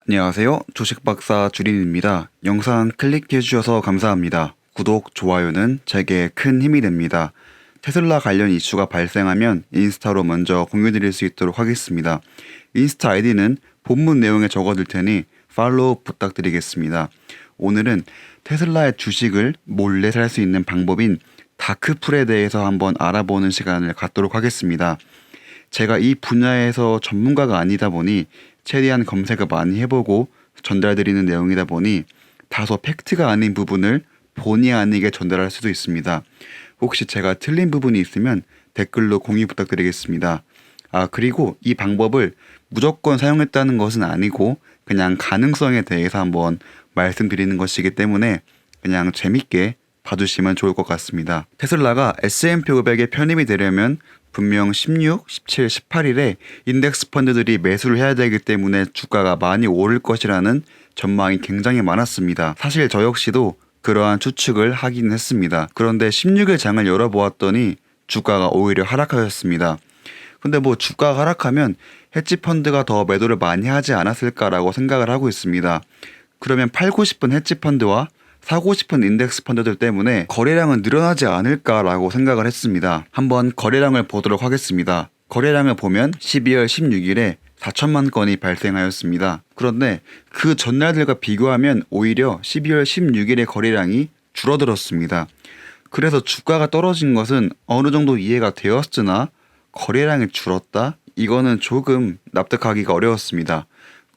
안녕하세요. 주식박사 주린입니다. 영상 클릭해 주셔서 감사합니다. 구독, 좋아요는 제게 큰 힘이 됩니다. 테슬라 관련 이슈가 발생하면 인스타로 먼저 공유드릴 수 있도록 하겠습니다. 인스타 아이디는 본문 내용에 적어둘 테니 팔로우 부탁드리겠습니다. 오늘은 테슬라의 주식을 몰래 살 수 있는 방법인 다크풀에 대해서 한번 알아보는 시간을 갖도록 하겠습니다. 제가 이 분야에서 전문가가 아니다 보니 최대한 검색을 많이 해보고 전달드리는 내용이다 보니 다소 팩트가 아닌 부분을 본의 아니게 전달할 수도 있습니다. 혹시 제가 틀린 부분이 있으면 댓글로 공유 부탁드리겠습니다. 그리고 이 방법을 무조건 사용했다는 것은 아니고 그냥 가능성에 대해서 한번 말씀드리는 것이기 때문에 그냥 재밌게 봐주시면 좋을 것 같습니다. 테슬라가 S&P 500에 편입이 되려면 분명 16, 17, 18일에 인덱스 펀드들이 매수를 해야 되기 때문에 주가가 많이 오를 것이라는 전망이 굉장히 많았습니다. 사실 저 역시도 그러한 추측을 하긴 했습니다. 그런데 16일 장을 열어보았더니 주가가 오히려 하락하였습니다. 근데 주가가 하락하면 헤지 펀드가 더 매도를 많이 하지 않았을까라고 생각을 하고 있습니다. 그러면 팔고 싶은 헤지 펀드와 사고 싶은 인덱스 펀드들 때문에 거래량은 늘어나지 않을까라고 생각을 했습니다. 한번 거래량을 보도록 하겠습니다. 거래량을 보면 12월 16일에 4천만 건이 발생하였습니다. 그런데 그 전날들과 비교하면 오히려 12월 16일의 거래량이 줄어들었습니다. 그래서 주가가 떨어진 것은 어느 정도 이해가 되었으나 거래량이 줄었다? 이거는 조금 납득하기가 어려웠습니다.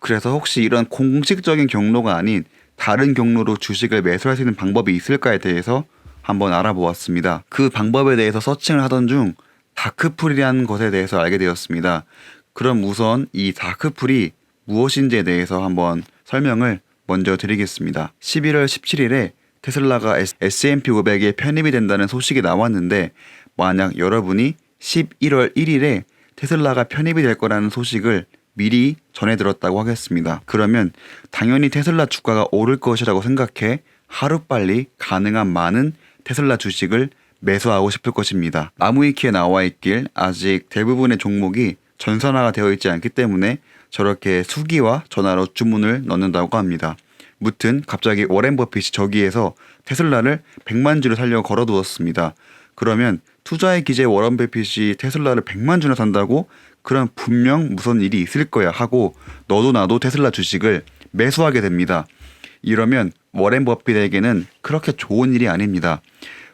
그래서 혹시 이런 공식적인 경로가 아닌 다른 경로로 주식을 매수할 수 있는 방법이 있을까에 대해서 한번 알아보았습니다. 그 방법에 대해서 서칭을 하던 중 다크풀이라는 것에 대해서 알게 되었습니다. 그럼 우선 이 다크풀이 무엇인지에 대해서 한번 설명을 먼저 드리겠습니다. 11월 17일에 테슬라가 S&P 500에 편입이 된다는 소식이 나왔는데 만약 여러분이 11월 1일에 테슬라가 편입이 될 거라는 소식을 미리 전해 들었다고 하겠습니다. 그러면 당연히 테슬라 주가가 오를 것이라고 생각해 하루빨리 가능한 많은 테슬라 주식을 매수하고 싶을 것입니다. 나무위키에 나와 있길 아직 대부분의 종목이 전산화가 되어 있지 않기 때문에 저렇게 수기와 전화로 주문을 넣는다고 합니다. 무튼 갑자기 워렌 버핏이 저기에서 테슬라를 100만 주를 살려고 걸어두었습니다. 그러면 투자의 기재 워런 버핏이 테슬라를 100만 주나 산다고? 그럼 분명 무슨 일이 있을 거야 하고 너도 나도 테슬라 주식을 매수하게 됩니다. 이러면 워렌 버핏에게는 그렇게 좋은 일이 아닙니다.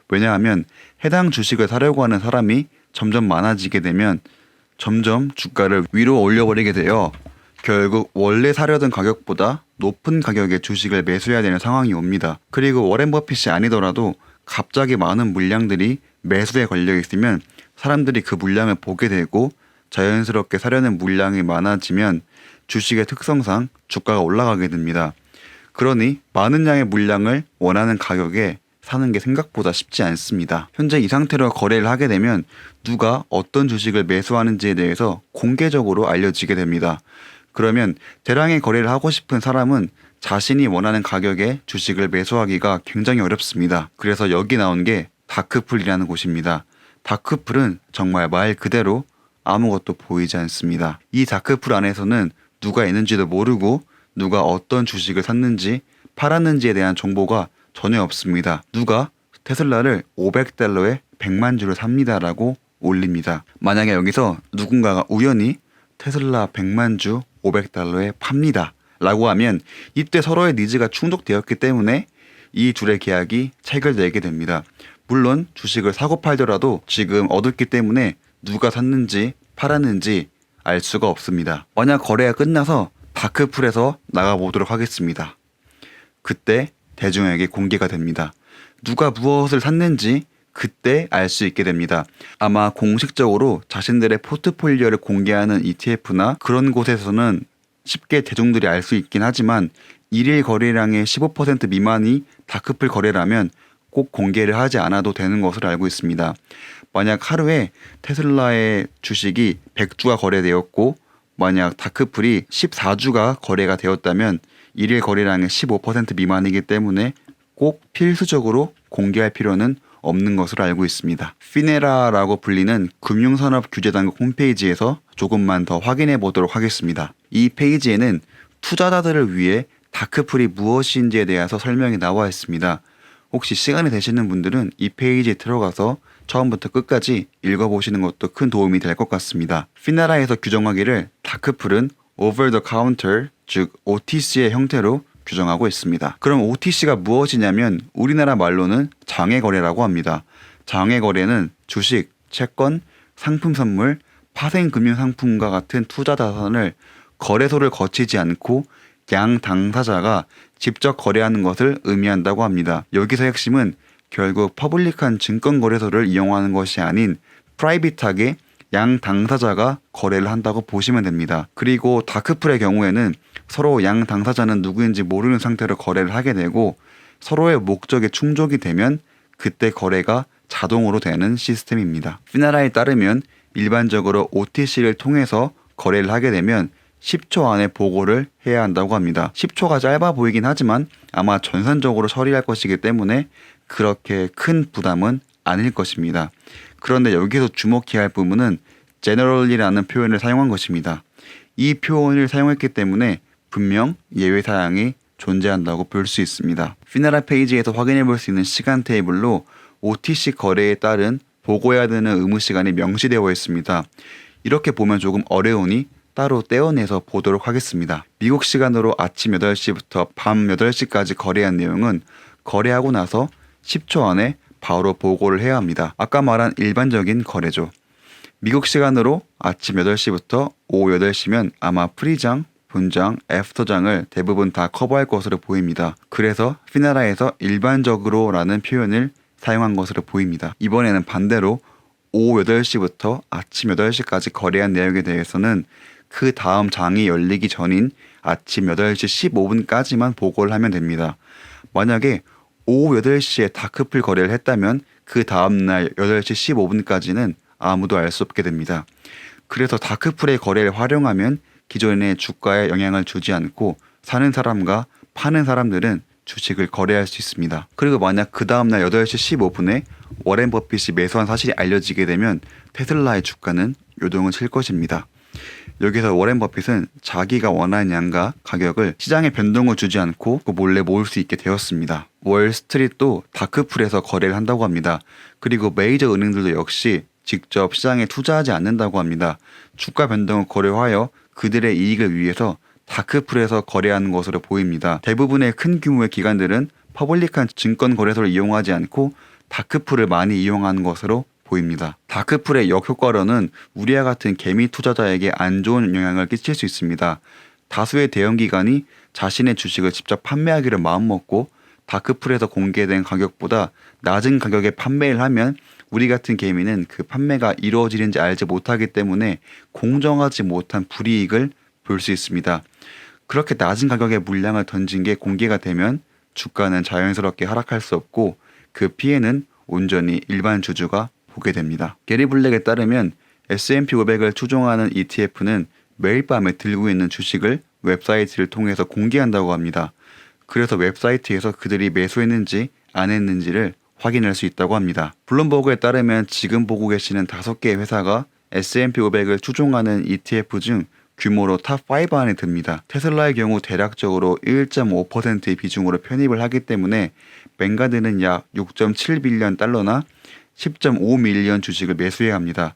왜냐하면 해당 주식을 사려고 하는 사람이 점점 많아지게 되면 점점 주가를 위로 올려버리게 되어 결국 원래 사려던 가격보다 높은 가격의 주식을 매수해야 되는 상황이 옵니다. 그리고 워렌 버핏이 아니더라도 갑자기 많은 물량들이 매수에 걸려 있으면 사람들이 그 물량을 보게 되고 자연스럽게 사려는 물량이 많아지면 주식의 특성상 주가가 올라가게 됩니다. 그러니 많은 양의 물량을 원하는 가격에 사는 게 생각보다 쉽지 않습니다. 현재 이 상태로 거래를 하게 되면 누가 어떤 주식을 매수하는지에 대해서 공개적으로 알려지게 됩니다. 그러면 대량의 거래를 하고 싶은 사람은 자신이 원하는 가격에 주식을 매수하기가 굉장히 어렵습니다. 그래서 여기 나온 게 다크풀이라는 곳입니다. 다크풀은 정말 말 그대로 아무것도 보이지 않습니다. 이 다크풀 안에서는 누가 있는지도 모르고 누가 어떤 주식을 샀는지 팔았는지에 대한 정보가 전혀 없습니다. 누가 테슬라를 500달러에 100만 주를 삽니다라고 올립니다. 만약에 여기서 누군가가 우연히 테슬라 100만 주 500달러에 팝니다 라고 하면 이때 서로의 니즈가 충족되었기 때문에 이 둘의 계약이 체결되게 됩니다. 물론 주식을 사고 팔더라도 지금 얻었기 때문에 누가 샀는지 팔았는지 알 수가 없습니다. 만약 거래가 끝나서 다크풀에서 나가보도록 하겠습니다. 그때 대중에게 공개가 됩니다. 누가 무엇을 샀는지 그때 알 수 있게 됩니다. 아마 공식적으로 자신들의 포트폴리오를 공개하는 ETF나 그런 곳에서는 쉽게 대중들이 알 수 있긴 하지만 일일 거래량의 15% 미만이 다크풀 거래라면 꼭 공개를 하지 않아도 되는 것으로 알고 있습니다. 만약 하루에 테슬라의 주식이 100주가 거래되었고 만약 다크풀이 14주가 거래가 되었다면 일일 거래량의 15% 미만이기 때문에 꼭 필수적으로 공개할 필요는 없는 것으로 알고 있습니다. 피네라라고 불리는 금융산업규제당국 홈페이지에서 조금만 더 확인해 보도록 하겠습니다. 이 페이지에는 투자자들을 위해 다크풀이 무엇인지에 대해서 설명이 나와 있습니다. 혹시 시간이 되시는 분들은 이 페이지에 들어가서 처음부터 끝까지 읽어보시는 것도 큰 도움이 될 것 같습니다. 피나라에서 규정하기를 다크풀은 over the counter, 즉 OTC의 형태로 규정하고 있습니다. 그럼 OTC가 무엇이냐면 우리나라 말로는 장외거래라고 합니다. 장외거래는 주식, 채권, 상품 선물, 파생금융상품과 같은 투자 자산을 거래소를 거치지 않고 양 당사자가 직접 거래하는 것을 의미한다고 합니다. 여기서 핵심은 결국 퍼블릭한 증권거래소를 이용하는 것이 아닌 프라이빗하게 양 당사자가 거래를 한다고 보시면 됩니다. 그리고 다크풀의 경우에는 서로 양 당사자는 누구인지 모르는 상태로 거래를 하게 되고 서로의 목적에 충족이 되면 그때 거래가 자동으로 되는 시스템입니다. 피나라에 따르면 일반적으로 OTC를 통해서 거래를 하게 되면 10초 안에 보고를 해야 한다고 합니다. 10초가 짧아 보이긴 하지만 아마 전산적으로 처리할 것이기 때문에 그렇게 큰 부담은 아닐 것입니다. 그런데 여기서 주목해야 할 부분은 generally라는 표현을 사용한 것입니다. 이 표현을 사용했기 때문에 분명 예외 사항이 존재한다고 볼 수 있습니다. 피나라 페이지에서 확인해 볼 수 있는 시간 테이블로 OTC 거래에 따른 보고해야 되는 의무 시간이 명시되어 있습니다. 이렇게 보면 조금 어려우니 따로 떼어내서 보도록 하겠습니다. 미국 시간으로 아침 8시부터 밤 8시까지 거래한 내용은 거래하고 나서 10초 안에 바로 보고를 해야 합니다. 아까 말한 일반적인 거래죠. 미국 시간으로 아침 8시부터 오후 8시면 아마 프리장, 본장, 애프터장을 대부분 다 커버할 것으로 보입니다. 그래서 피나라에서 일반적으로 라는 표현을 사용한 것으로 보입니다. 이번에는 반대로 오후 8시부터 아침 8시까지 거래한 내용에 대해서는 그 다음 장이 열리기 전인 아침 8시 15분까지만 보고를 하면 됩니다. 만약에 오후 8시에 다크풀 거래를 했다면 그 다음날 8시 15분까지는 아무도 알 수 없게 됩니다. 그래서 다크풀의 거래를 활용하면 기존의 주가에 영향을 주지 않고 사는 사람과 파는 사람들은 주식을 거래할 수 있습니다. 그리고 만약 그 다음날 8시 15분에 워렌 버핏이 매수한 사실이 알려지게 되면 테슬라의 주가는 요동을 칠 것입니다. 여기서 워렌 버핏은 자기가 원하는 양과 가격을 시장에 변동을 주지 않고 몰래 모을 수 있게 되었습니다. 월스트리트도 다크풀에서 거래를 한다고 합니다. 그리고 메이저 은행들도 역시 직접 시장에 투자하지 않는다고 합니다. 주가 변동을 고려하여 그들의 이익을 위해서 다크풀에서 거래하는 것으로 보입니다. 대부분의 큰 규모의 기관들은 퍼블릭한 증권 거래소를 이용하지 않고 다크풀을 많이 이용하는 것으로 보입니다. 다크풀의 역효과로는 우리와 같은 개미 투자자에게 안 좋은 영향을 끼칠 수 있습니다. 다수의 대형 기관이 자신의 주식을 직접 판매하기를 마음먹고 다크풀에서 공개된 가격보다 낮은 가격에 판매를 하면 우리 같은 개미는 그 판매가 이루어지는지 알지 못하기 때문에 공정하지 못한 불이익을 볼 수 있습니다. 그렇게 낮은 가격에 물량을 던진 게 공개가 되면 주가는 자연스럽게 하락할 수 없고 그 피해는 온전히 일반 주주가 보게 됩니다. 게리 블랙에 따르면 S&P 500을 추종하는 ETF는 매일 밤에 들고 있는 주식을 웹사이트를 통해서 공개한다고 합니다. 그래서 웹사이트에서 그들이 매수했는지 안 했는지를 확인할 수 있다고 합니다. 블룸버그에 따르면 지금 보고 계시는 5개의 회사가 S&P 500을 추종하는 ETF 중 규모로 탑5 안에 듭니다. 테슬라의 경우 대략적으로 1.5%의 비중으로 편입을 하기 때문에 뱅가드는 약 6.7빌리언 달러나 10.5밀리언 주식을 매수해야 합니다.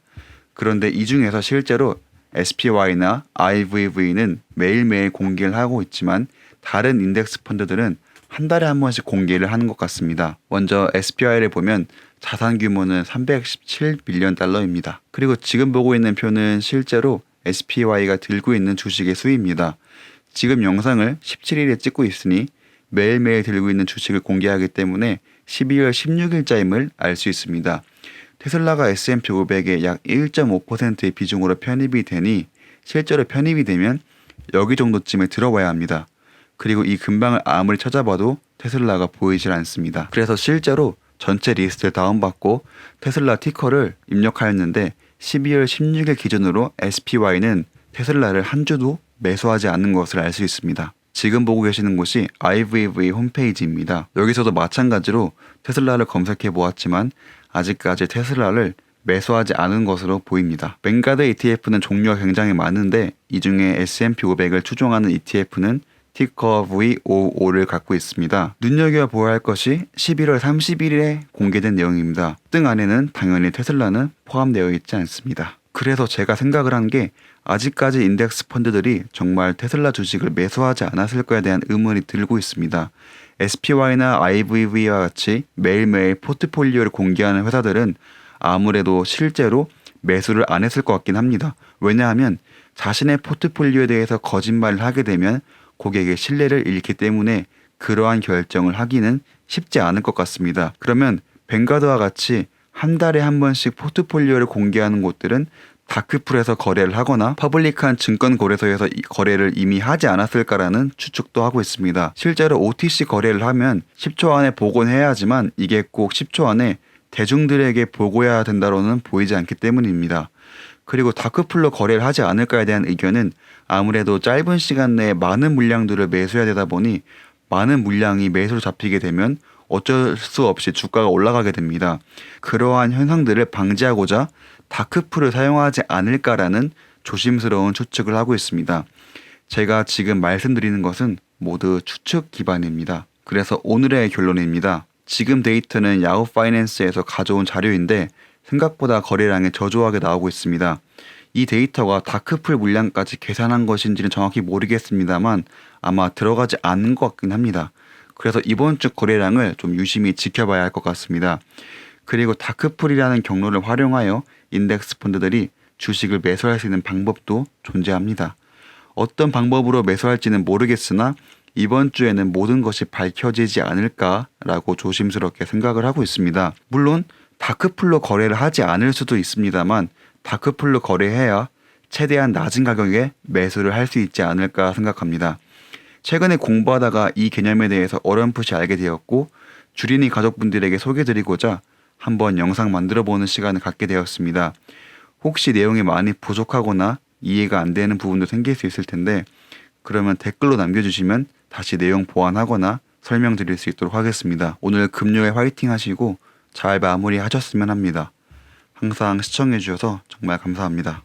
그런데 이 중에서 실제로 SPY나 IVV는 매일매일 공개를 하고 있지만 다른 인덱스 펀드들은 한 달에 한 번씩 공개를 하는 것 같습니다. 먼저 SPY를 보면 자산 규모는 317빌리언 달러입니다. 그리고 지금 보고 있는 표는 실제로 SPY가 들고 있는 주식의 수입니다. 지금 영상을 17일에 찍고 있으니 매일매일 들고 있는 주식을 공개하기 때문에 12월 16일자임을 알 수 있습니다. 테슬라가 S&P 500의 약 1.5%의 비중으로 편입이 되니 실제로 편입이 되면 여기 정도쯤에 들어와야 합니다. 그리고 이 근방을 아무리 찾아봐도 테슬라가 보이질 않습니다. 그래서 실제로 전체 리스트를 다운받고 테슬라 티커를 입력하였는데 12월 16일 기준으로 SPY는 테슬라를 한 주도 매수하지 않는 것을 알 수 있습니다. 지금 보고 계시는 곳이 IVV 홈페이지입니다. 여기서도 마찬가지로 테슬라를 검색해 보았지만 아직까지 테슬라를 매수하지 않은 것으로 보입니다. 뱅가드 ETF는 종류가 굉장히 많은데 이 중에 S&P 500을 추종하는 ETF는 티커 VOO를 갖고 있습니다. 눈여겨보아야 할 것이 11월 30일에 공개된 내용입니다. 등 안에는 당연히 테슬라는 포함되어 있지 않습니다. 그래서 제가 생각을 한 게 아직까지 인덱스 펀드들이 정말 테슬라 주식을 매수하지 않았을 거에 대한 의문이 들고 있습니다. SPY나 IVV와 같이 매일매일 포트폴리오를 공개하는 회사들은 아무래도 실제로 매수를 안 했을 것 같긴 합니다. 왜냐하면 자신의 포트폴리오에 대해서 거짓말을 하게 되면 고객의 신뢰를 잃기 때문에 그러한 결정을 하기는 쉽지 않을 것 같습니다. 그러면 뱅가드와 같이 한 달에 한 번씩 포트폴리오를 공개하는 곳들은 다크풀에서 거래를 하거나 퍼블릭한 증권거래소에서 거래를 이미 하지 않았을까라는 추측도 하고 있습니다. 실제로 OTC 거래를 하면 10초 안에 복원해야 하지만 이게 꼭 10초 안에 대중들에게 보고해야 된다로는 보이지 않기 때문입니다. 그리고 다크풀로 거래를 하지 않을까에 대한 의견은 아무래도 짧은 시간 내에 많은 물량들을 매수해야 되다 보니 많은 물량이 매수로 잡히게 되면 어쩔 수 없이 주가가 올라가게 됩니다. 그러한 현상들을 방지하고자 다크풀을 사용하지 않을까라는 조심스러운 추측을 하고 있습니다. 제가 지금 말씀드리는 것은 모두 추측 기반입니다. 그래서 오늘의 결론입니다. 지금 데이터는 야후 파이낸스에서 가져온 자료인데 생각보다 거래량이 저조하게 나오고 있습니다. 이 데이터가 다크풀 물량까지 계산한 것인지는 정확히 모르겠습니다만 아마 들어가지 않는 것 같긴 합니다. 그래서 이번 주 거래량을 좀 유심히 지켜봐야 할 것 같습니다. 그리고 다크풀이라는 경로를 활용하여 인덱스 펀드들이 주식을 매수할 수 있는 방법도 존재합니다. 어떤 방법으로 매수할지는 모르겠으나 이번 주에는 모든 것이 밝혀지지 않을까라고 조심스럽게 생각을 하고 있습니다. 물론 다크풀로 거래를 하지 않을 수도 있습니다만 다크풀로 거래해야 최대한 낮은 가격에 매수를 할 수 있지 않을까 생각합니다. 최근에 공부하다가 이 개념에 대해서 어렴풋이 알게 되었고 주린이 가족분들에게 소개드리고자 한번 영상 만들어보는 시간을 갖게 되었습니다. 혹시 내용이 많이 부족하거나 이해가 안 되는 부분도 생길 수 있을 텐데 그러면 댓글로 남겨주시면 다시 내용 보완하거나 설명드릴 수 있도록 하겠습니다. 오늘 금요일 화이팅 하시고 잘 마무리하셨으면 합니다. 항상 시청해주셔서 정말 감사합니다.